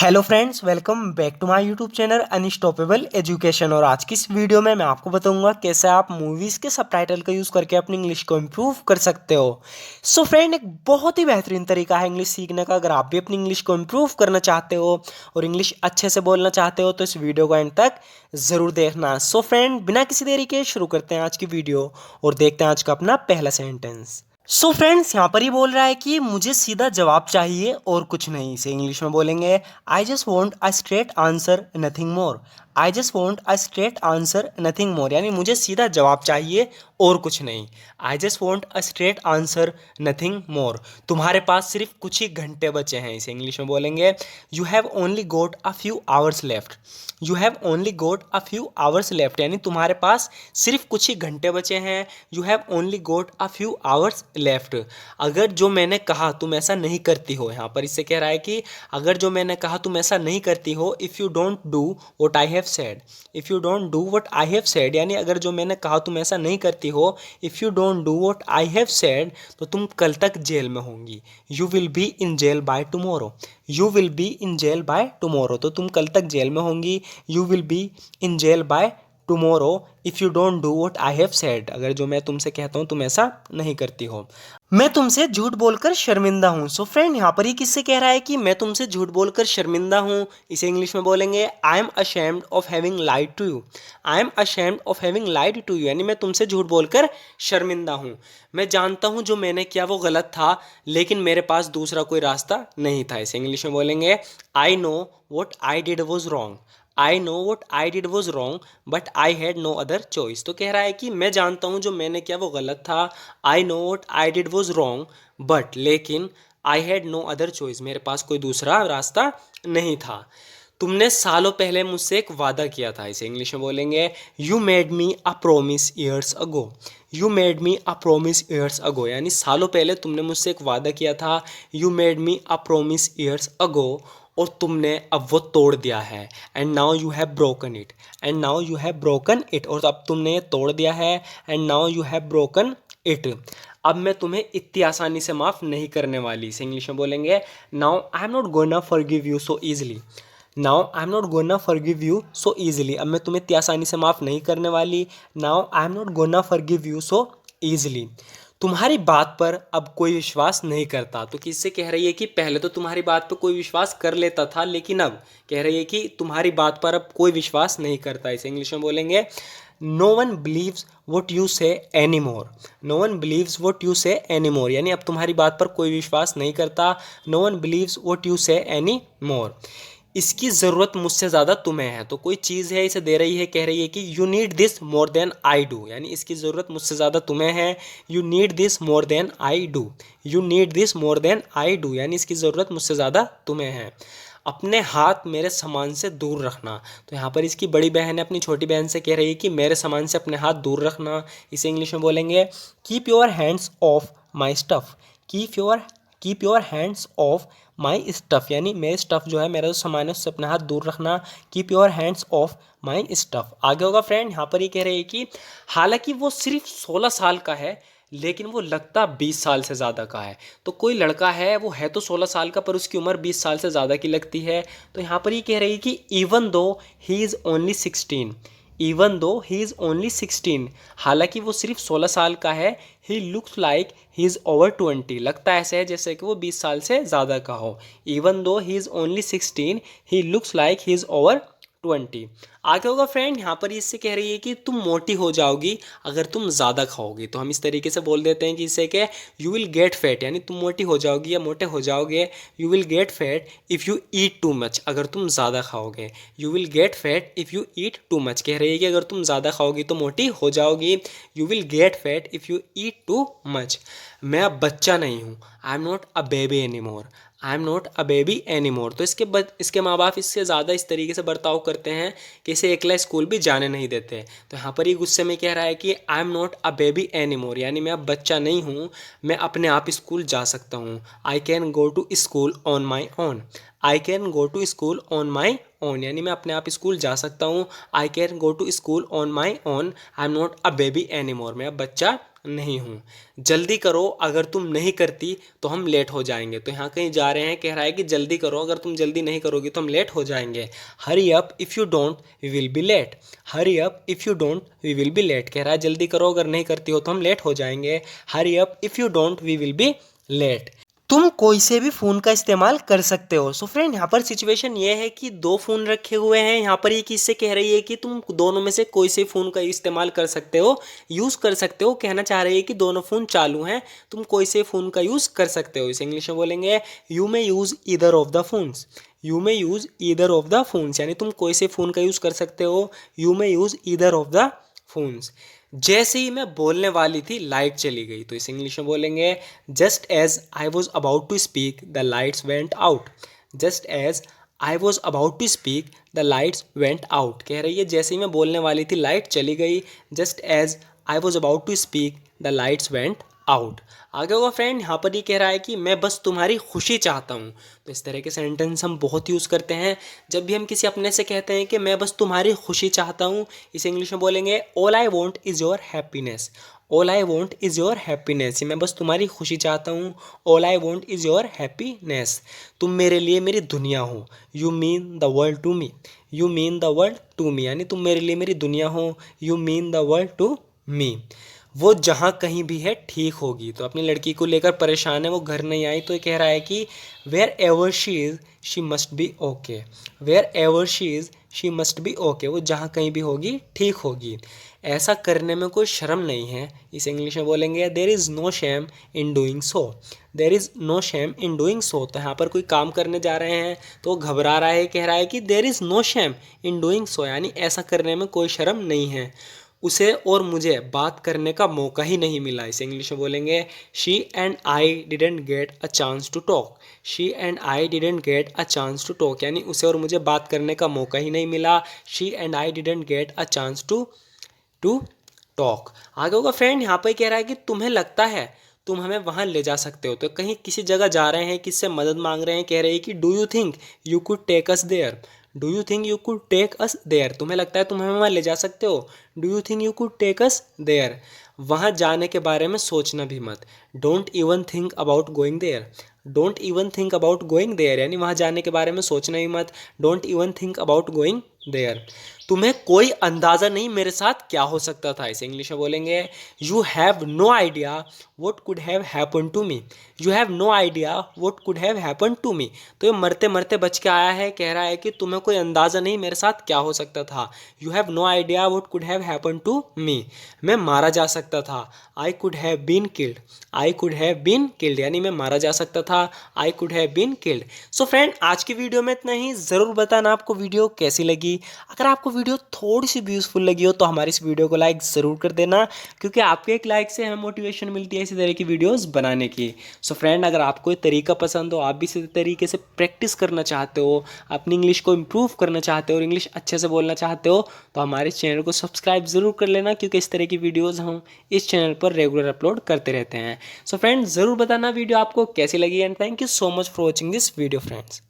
Hello friends, welcome back to my YouTube channel unstoppable education. और आज की इस वीडियो में मैं आपको बताऊंगा कैसे आप मूवीज़ के सबटाइटल का यूज़ करके अपनी इंग्लिश को इम्प्रूव कर सकते हो। सो फ्रेंड, एक बहुत ही बेहतरीन तरीका है इंग्लिश सीखने का। अगर आप भी अपनी इंग्लिश को इम्प्रूव करना चाहते हो और इंग्लिश अच्छे से बोलना चाहते हो तो इस वीडियो को एंड तक ज़रूर देखना। सो फ्रेंड, बिना किसी देरी के शुरू करते हैं आज की वीडियो और देखते हैं आज का अपना पहला सेंटेंस। सो फ्रेंड्स, यहाँ पर ही बोल रहा है कि मुझे सीधा जवाब चाहिए और कुछ नहीं। इसे इंग्लिश में बोलेंगे I just want a straight answer nothing more. I just want a straight answer nothing more, यानी मुझे सीधा जवाब चाहिए और कुछ नहीं। I just want a straight answer nothing more. तुम्हारे पास सिर्फ कुछ ही घंटे बचे हैं। इसे इंग्लिश में बोलेंगे you have only got a few hours left. You have only got a few hours left, यानी तुम्हारे पास सिर्फ कुछ ही घंटे बचे हैं। You have only got a few hours left. अगर जो मैंने कहा तुम ऐसा नहीं करती हो, यहाँ पर इससे कह रहा है कि अगर जो मैंने कहा तुम ऐसा नहीं करती हो, if you don't do what I have said. If you don't do what I have said, यानी अगर जो मैंने कहा तुम ऐसा नहीं करती हो, if you don't do what I have said, तो तुम कल तक जेल में होंगी। You will be in jail by tomorrow. You will be in jail by tomorrow, तो तुम कल तक जेल में होंगी। You will be in jail by tomorrow if you don't do what I have said. अगर जो मैं तुमसे कहता हूँ तुम ऐसा नहीं करती हो। मैं तुमसे झूठ बोलकर शर्मिंदा हूँ। सो फ्रेंड, यहाँ पर ही किससे कह रहा है कि मैं तुमसे झूठ बोलकर शर्मिंदा हूँ। इसे इंग्लिश में बोलेंगे I am ashamed of having lied to you. I am ashamed of having lied to you, यानी मैं तुमसे झूठ बोलकर शर्मिंदा हूँ। मैं जानता हूँ जो मैंने किया वो गलत था, लेकिन मेरे पास दूसरा कोई रास्ता नहीं था। इसे इंग्लिश में बोलेंगे I know what I did was wrong. I know what I did was wrong but I had no other choice. तो कह रहा है कि मैं जानता हूँ जो मैंने किया वो गलत था। I know what I did was wrong but, लेकिन I had no other choice, मेरे पास कोई दूसरा रास्ता नहीं था। तुमने सालों पहले मुझसे एक वादा किया था। इसे इंग्लिश में बोलेंगे you made me a promise years ago. You made me a promise years ago, यानी सालों पहले तुमने मुझसे एक वादा किया था। You made me a promise years ago, और तुमने अब वो तोड़ दिया है। And now you have broken it. And now you have broken it, और अब तुमने ये तोड़ दिया है। And now you have broken it. अब मैं तुम्हें इतनी आसानी से माफ़ नहीं करने वाली। इसे इंग्लिश में बोलेंगे now I am not gonna forgive you so easily. Now I am not gonna forgive you so easily, अब मैं तुम्हें इतनी आसानी से माफ़ नहीं करने वाली। Now I am not gonna forgive you so easily. तुम्हारी बात पर अब कोई विश्वास नहीं करता। तो किससे कह रही है कि पहले तो तुम्हारी बात पर कोई विश्वास कर लेता था, लेकिन अब कह रही है कि तुम्हारी बात पर अब कोई विश्वास नहीं करता। इसे इंग्लिश में बोलेंगे no one believes what you say any more. No one believes what you say any more, यानी अब तुम्हारी बात पर कोई विश्वास नहीं करता। No one believes what you say any more. इसकी ज़रूरत मुझसे ज़्यादा तुम्हें है। तो कोई चीज़ है, इसे दे रही है, कह रही है कि you need this more than I do, यानी इसकी ज़रूरत मुझसे ज़्यादा तुम्हें है। You need this more than I do. You need this more than I do, यानी इसकी ज़रूरत मुझसे ज़्यादा तुम्हें है। अपने हाथ मेरे सामान से दूर रखना। तो यहाँ पर इसकी बड़ी बहन है अपनी छोटी बहन से कह रही है कि मेरे सामान से अपने हाथ दूर रखना। इसे इंग्लिश में बोलेंगे keep your hands of my stuff. Keep your hands of my stuff, यानी मेरे स्टफ़ जो है, मेरा जो सामान है उससे अपने हाथ दूर रखना। Keep your hands of my stuff. आगे होगा फ्रेंड, यहाँ पर ये कह रही है कि हालांकि वो सिर्फ 16 साल का है, लेकिन वो लगता 20 साल से ज़्यादा का है। तो कोई लड़का है, वो है तो 16 साल का, पर उसकी उम्र 20 साल से ज़्यादा की लगती है। तो यहाँ पर ये कह रही है कि even though he is only 16। Even though he is only 16, हालांकि वो सिर्फ 16 साल का है। He looks like he is over 20, लगता ऐसे है जैसे कि वो 20 साल से ज़्यादा का हो। Even though he is only 16, he looks like he is over 20। आगे होगा फ्रेंड, यहाँ पर इससे कह रही है कि तुम मोटी हो जाओगी अगर तुम ज़्यादा खाओगी। तो हम इस तरीके से बोल देते हैं कि इससे कि यू विल गेट फैट, यानी तुम मोटी हो जाओगी या मोटे हो जाओगे। You will get fat if you eat too much, अगर तुम ज़्यादा खाओगे। You will get fat if you eat too much, कह रही है कि अगर तुम ज़्यादा खाओगी तो मोटी हो जाओगी। You will get fat if you eat too much. मैं अब बच्चा नहीं हूँ। आई am not a baby any more. I am not a baby any मोर। तो इसके माँ बाप इससे ज़्यादा इस तरीके से बर्ताव करते हैं कि इसे अकेला स्कूल भी जाने नहीं देते। तो यहाँ पर ये गुस्से में कह रहा है कि आई am not a baby any more, यानी मैं अब बच्चा नहीं हूँ, मैं अपने आप स्कूल जा सकता हूँ। I can go to school on my own. I can go to school on my own, यानी मैं अपने आप स्कूल जा सकता हूँ। I can go to school on my own, I am not a baby any more, मैं अब बच्चा नहीं हूँ। जल्दी करो, अगर तुम नहीं करती तो हम लेट हो जाएंगे। तो यहाँ कहीं जा रहे हैं, कह रहा है कि जल्दी करो, अगर तुम जल्दी नहीं करोगी तो हम लेट हो जाएंगे। Hurry up if you don't we will be late, hurry up if you don't we will be late, कह रहा है जल्दी करो, अगर नहीं करती हो तो हम लेट हो जाएंगे। Hurry up if you don't we will be late. तुम कोई से भी फ़ोन का इस्तेमाल कर सकते हो। सो फ्रेंड, यहाँ पर सिचुएशन ये है कि दो फ़ोन रखे हुए हैं। यहाँ पर ये किससे कह रही है कि तुम दोनों में से कोई से फ़ोन का इस्तेमाल कर सकते हो, यूज़ कर सकते हो। कहना चाह रही है कि दोनों फ़ोन चालू हैं, तुम कोई से फ़ोन का यूज़ कर सकते हो। इसे इंग्लिश में बोलेंगे you may use either of the phones, you may use either of the phones, यानी तुम कोई से फ़ोन का यूज़ कर सकते हो। You may use either of the phones. जैसे ही मैं बोलने वाली थी लाइट चली गई। तो इस इंग्लिश में बोलेंगे just as I was about to speak the lights went out, just as I was about to speak the lights went out. कह रही है जैसे ही मैं बोलने वाली थी लाइट चली गई। Just as I was about to speak the lights went out. आगे होगा फ्रेंड, यहाँ पर ये कह रहा है कि मैं बस तुम्हारी खुशी चाहता हूँ। तो इस तरह के सेंटेंस हम बहुत यूज़ करते हैं जब भी हम किसी अपने से कहते हैं कि मैं बस तुम्हारी खुशी चाहता हूँ। इसे इंग्लिश में बोलेंगे all I want is your happiness, all I want is your happiness, मैं बस तुम्हारी खुशी चाहता हूँ। All I want is your happiness, तुम मेरे लिए मेरी दुनिया हो। You mean the world to me, you mean the world to me, यानी तुम मेरे लिए मेरी दुनिया हो। You mean the world to me. वो जहाँ कहीं भी है ठीक होगी। तो अपनी लड़की को लेकर परेशान है, वो घर नहीं आई, तो ये कह रहा है कि wherever she is she must be okay, wherever she is she must be okay, वो जहाँ कहीं भी होगी ठीक होगी। ऐसा करने में कोई शर्म नहीं है। इस इंग्लिश में बोलेंगे there is no shame in doing so, there is no shame in doing so. तो यहाँ पर कोई काम करने जा रहे हैं तो वो घबरा रहा है, कह रहा है कि there is no shame in doing so, यानी ऐसा करने में कोई शर्म नहीं है। उसे और मुझे बात करने का मौका ही नहीं मिला। इसे इंग्लिश में बोलेंगे she and I didn't get a chance to talk, she and I didn't get a chance to talk, यानी उसे और मुझे बात करने का मौका ही नहीं मिला। She and I didn't get a chance to talk. आगे होगा फ्रेंड, यहाँ पर कह रहा है कि तुम्हें लगता है तुम हमें वहाँ ले जा सकते हो। तो कहीं किसी जगह जा रहे हैं, किससे मदद मांग रहे हैं, कह रहे हैं कि do you think you could take us there, do you think you could take us there, तुम्हें लगता है तुम हमें वहाँ ले जा सकते हो। Do you think you could take us there, वहाँ जाने के बारे में सोचना भी मत। Don't even think about going there, don't even think about going there, यानी वहाँ जाने के बारे में सोचना ही मत। Don't even think about going there. तुम्हें कोई अंदाज़ा नहीं मेरे साथ क्या हो सकता था। इसे इंग्लिश में बोलेंगे you have no idea what could have happen to me, you have no idea what could have happen to me. तो ये मरते मरते बच के आया है, कह रहा है कि तुम्हें कोई अंदाज़ा नहीं मेरे साथ क्या हो सकता था। You have no idea what could have happen to me, मैं मारा जा सकता था। I could have been killed, I could have been killed, यानी मैं मारा जा सकता था। I could have been killed. So friend, आज की वीडियो में इतना ही। ज़रूर बताना आपको वीडियो कैसी लगी। अगर आपको वीडियो थोड़ी सी भी यूज़फुल लगी हो तो हमारी इस वीडियो को लाइक ज़रूर कर देना, क्योंकि आपके एक लाइक से हमें मोटिवेशन मिलती है इसी तरह की वीडियोस बनाने की। सो फ्रेंड, अगर आपको ये तरीका पसंद हो, आप भी इसी तरीके से प्रैक्टिस करना चाहते हो, अपनी इंग्लिश को इम्प्रूव करना चाहते हो और इंग्लिश अच्छे से बोलना चाहते हो, तो हमारे इस चैनल को सब्सक्राइब ज़रूर कर लेना, क्योंकि इस तरह की वीडियोज़ हम इस चैनल पर रेगुलर अपलोड करते रहते हैं। सो फ्रेंड्स, ज़रूर बताना वीडियो आपको कैसी लगी, and thank you so much for watching this video friends.